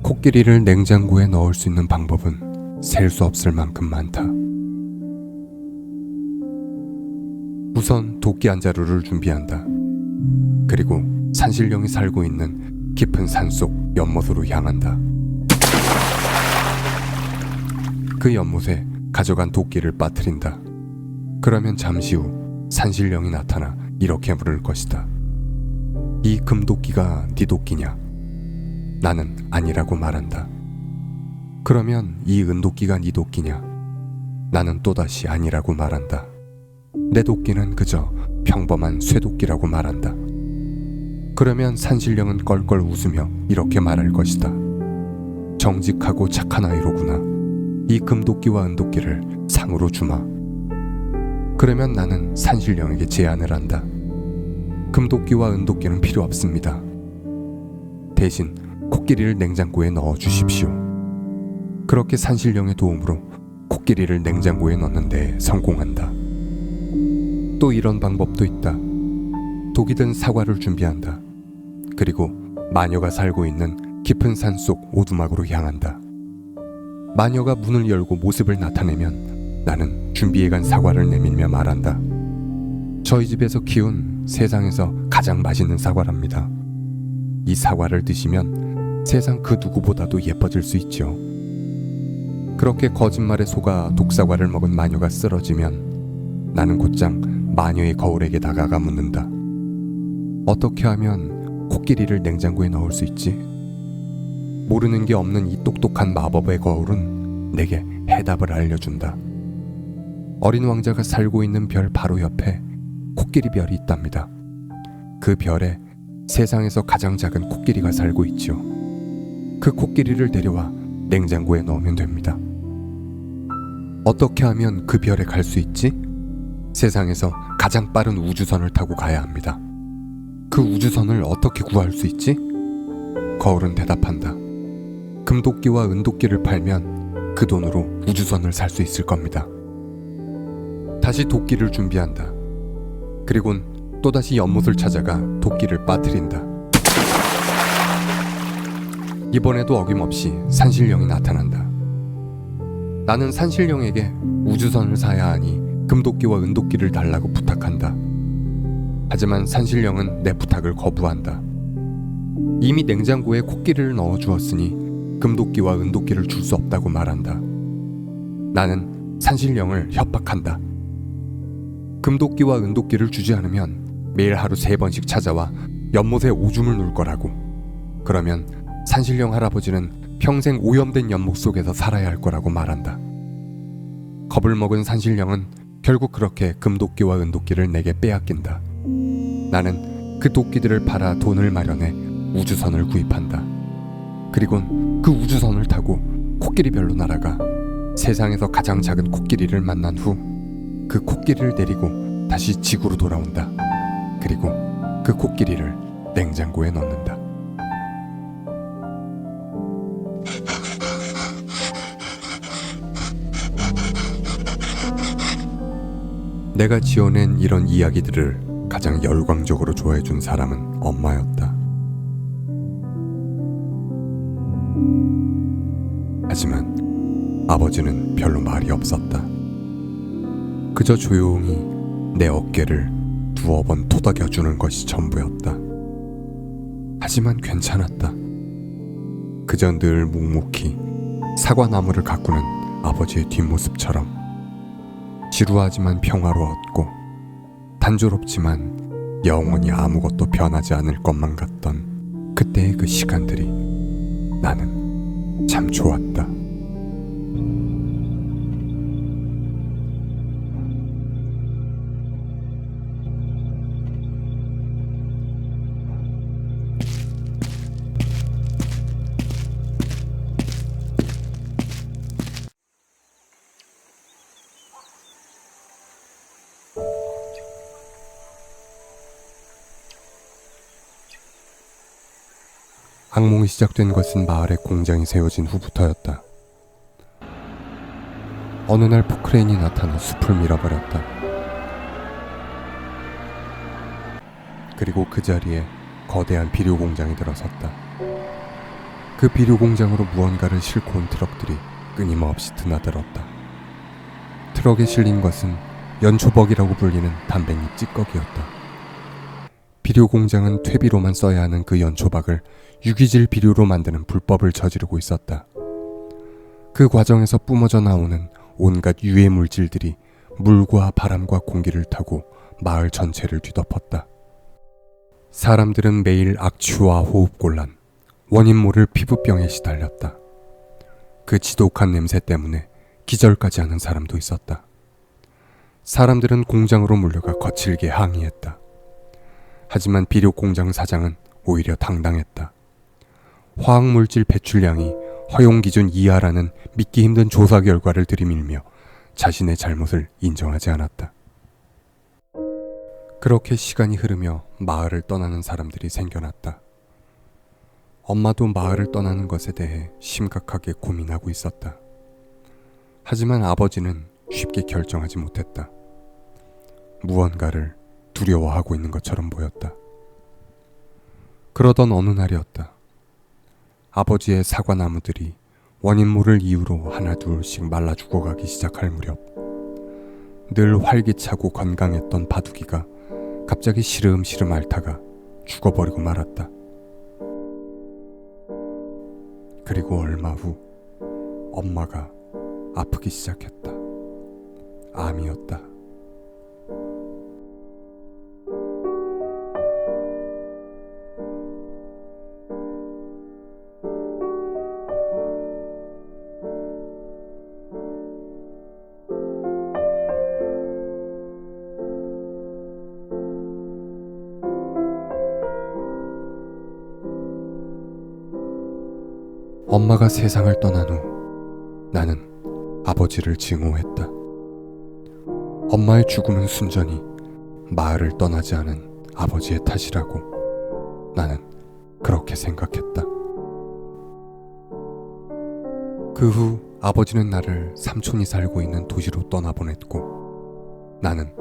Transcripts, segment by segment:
코끼리를 냉장고에 넣을 수 있는 방법은 셀 수 없을 만큼 많다. 우선 도끼 한 자루를 준비한다. 그리고 산신령이 살고 있는 깊은 산속 연못으로 향한다. 그 연못에 가져간 도끼를 빠뜨린다. 그러면 잠시 후 산신령이 나타나 이렇게 물을 것이다. 이 금도끼가 네 도끼냐? 나는 아니라고 말한다. 그러면 이 은도끼가 네 도끼냐? 나는 또다시 아니라고 말한다. 내 도끼는 그저 평범한 쇠도끼라고 말한다. 그러면 산신령은 껄껄 웃으며 이렇게 말할 것이다. 정직하고 착한 아이로구나. 이 금도끼와 은도끼를 상으로 주마. 그러면 나는 산신령에게 제안을 한다. 금도끼와 은도끼는 필요 없습니다. 대신 코끼리를 냉장고에 넣어 주십시오. 그렇게 산신령의 도움으로 코끼리를 냉장고에 넣는 데 성공한다. 또 이런 방법도 있다. 독이 든 사과를 준비한다. 그리고 마녀가 살고 있는 깊은 산속 오두막으로 향한다. 마녀가 문을 열고 모습을 나타내면 나는 준비해간 사과를 내밀며 말한다. 저희 집에서 키운 세상에서 가장 맛있는 사과랍니다. 이 사과를 드시면 세상 그 누구보다도 예뻐질 수 있죠. 그렇게 거짓말에 속아 독사과를 먹은 마녀가 쓰러지면 나는 곧장 마녀의 거울에게 다가가 묻는다. 어떻게 하면 코끼리를 냉장고에 넣을 수 있지? 모르는 게 없는 이 똑똑한 마법의 거울은 내게 해답을 알려준다. 어린 왕자가 살고 있는 별 바로 옆에 코끼리 별이 있답니다. 그 별에 세상에서 가장 작은 코끼리가 살고 있지요. 그 코끼리를 데려와 냉장고에 넣으면 됩니다. 어떻게 하면 그 별에 갈 수 있지? 세상에서 가장 빠른 우주선을 타고 가야 합니다. 그 우주선을 어떻게 구할 수 있지? 거울은 대답한다. 금도끼와 은도끼를 팔면 그 돈으로 우주선을 살 수 있을 겁니다. 다시 도끼를 준비한다. 그리곤 또다시 연못을 찾아가 도끼를 빠뜨린다. 이번에도 어김없이 산신령이 나타난다. 나는 산신령에게 우주선을 사야 하니 금도끼와 은도끼를 달라고 부탁한다. 하지만 산신령은 내 부탁을 거부한다. 이미 냉장고에 코끼리를 넣어 주었으니 금도끼와 은도끼를 줄 수 없다고 말한다. 나는 산신령을 협박한다. 금도끼와 은도끼를 주지 않으면 매일 하루 3번씩 찾아와 연못에 오줌을 눌 거라고. 그러면 산신령 할아버지는 평생 오염된 연못 속에서 살아야 할 거라고 말한다. 겁을 먹은 산신령은 결국 그렇게 금도끼와 은도끼를 내게 빼앗긴다. 나는 그 도끼들을 팔아 돈을 마련해 우주선을 구입한다. 그리곤 그 우주선을 타고 코끼리별로 날아가 세상에서 가장 작은 코끼리를 만난 후 그 코끼리를 데리고 다시 지구로 돌아온다. 그리고 그 코끼리를 냉장고에 넣는다. 내가 지어낸 이런 이야기들을 가장 열광적으로 좋아해준 사람은 엄마였다. 하지만 아버지는 별로 말이 없었다. 그저 조용히 내 어깨를 두어 번 토닥여주는 것이 전부였다. 하지만 괜찮았다. 그저 늘 묵묵히 사과나무를 가꾸는 아버지의 뒷모습처럼 지루하지만 평화로웠고 단조롭지만 영원히 아무것도 변하지 않을 것만 같던 그때의 그 시간들이 나는 참 좋았다. 악몽이 시작된 것은 마을에 공장이 세워진 후부터였다. 어느 날 포크레인이 나타나 숲을 밀어버렸다. 그리고 그 자리에 거대한 비료 공장이 들어섰다. 그 비료 공장으로 무언가를 싣고 온 트럭들이 끊임없이 드나들었다. 트럭에 실린 것은 연초벅이라고 불리는 단백잎 찌꺼기였다. 비료 공장은 퇴비로만 써야 하는 그 연초박을 유기질 비료로 만드는 불법을 저지르고 있었다. 그 과정에서 뿜어져 나오는 온갖 유해 물질들이 물과 바람과 공기를 타고 마을 전체를 뒤덮었다. 사람들은 매일 악취와 호흡곤란, 원인 모를 피부병에 시달렸다. 그 지독한 냄새 때문에 기절까지 하는 사람도 있었다. 사람들은 공장으로 몰려가 거칠게 항의했다. 하지만 비료 공장 사장은 오히려 당당했다. 화학물질 배출량이 허용 기준 이하라는 믿기 힘든 조사 결과를 들이밀며 자신의 잘못을 인정하지 않았다. 그렇게 시간이 흐르며 마을을 떠나는 사람들이 생겨났다. 엄마도 마을을 떠나는 것에 대해 심각하게 고민하고 있었다. 하지만 아버지는 쉽게 결정하지 못했다. 무언가를 두려워하고 있는 것처럼 보였다. 그러던 어느 날이었다. 아버지의 사과나무들이 원인 모를 이유로 하나 둘씩 말라 죽어가기 시작할 무렵 늘 활기차고 건강했던 바둑이가 갑자기 시름시름 앓다가 죽어버리고 말았다. 그리고 얼마 후 엄마가 아프기 시작했다. 암이었다. 엄마가 세상을 떠난 후 나는 아버지를 증오했다. 엄마의 죽음은 순전히 마을을 떠나지 않은 아버지의 탓이라고 나는 그렇게 생각했다. 그 후 아버지는 나를 삼촌이 살고 있는 도시로 떠나보냈고 나는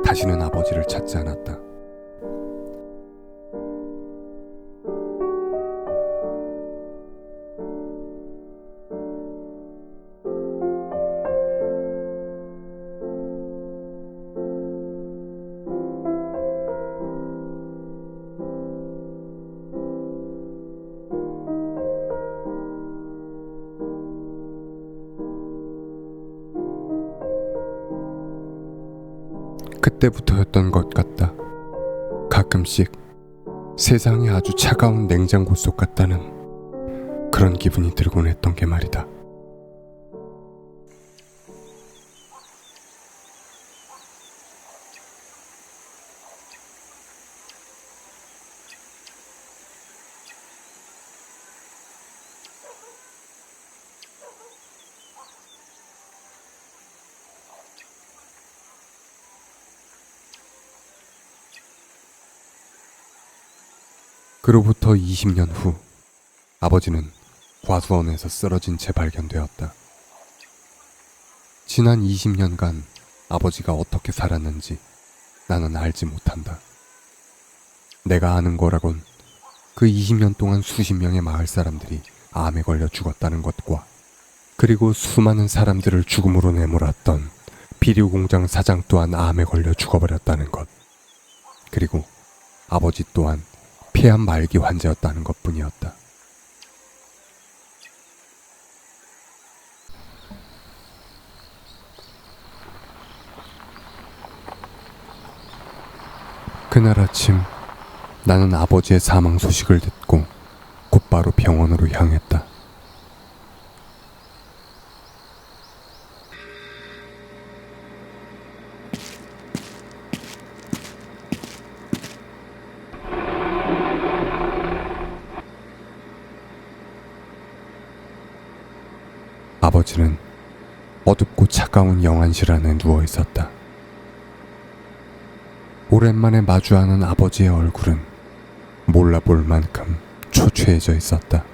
다시는 아버지를 찾지 않았다. 그때부터였던 것 같다. 가끔씩 세상이 아주 차가운 냉장고 속 같다는 그런 기분이 들곤 했던 게 말이다. 그로부터 20년 후 아버지는 과수원에서 쓰러진 채 발견되었다. 지난 20년간 아버지가 어떻게 살았는지 나는 알지 못한다. 내가 아는 거라곤 그 20년 동안 수십 명의 마을 사람들이 암에 걸려 죽었다는 것과 그리고 수많은 사람들을 죽음으로 내몰았던 비료 공장 사장 또한 암에 걸려 죽어버렸다는 것, 그리고 아버지 또한 폐암 말기 환자였다는 것뿐이었다. 그날 아침 나는 아버지의 사망 소식을 듣고 곧바로 병원으로 향했다. 아버지는 어둡고 차가운 영안실 안에 누워 있었다. 오랜만에 마주하는 아버지의 얼굴은 몰라볼 만큼 초췌해져 있었다.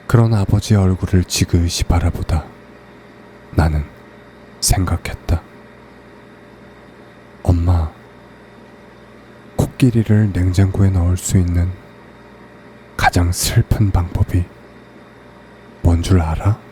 그런 아버지의 얼굴을 지그시 바라보다 나는 생각했다. 엄마, 코끼리를 냉장고에 넣을 수 있는 가장 슬픈 방법이 뭔 줄 알아?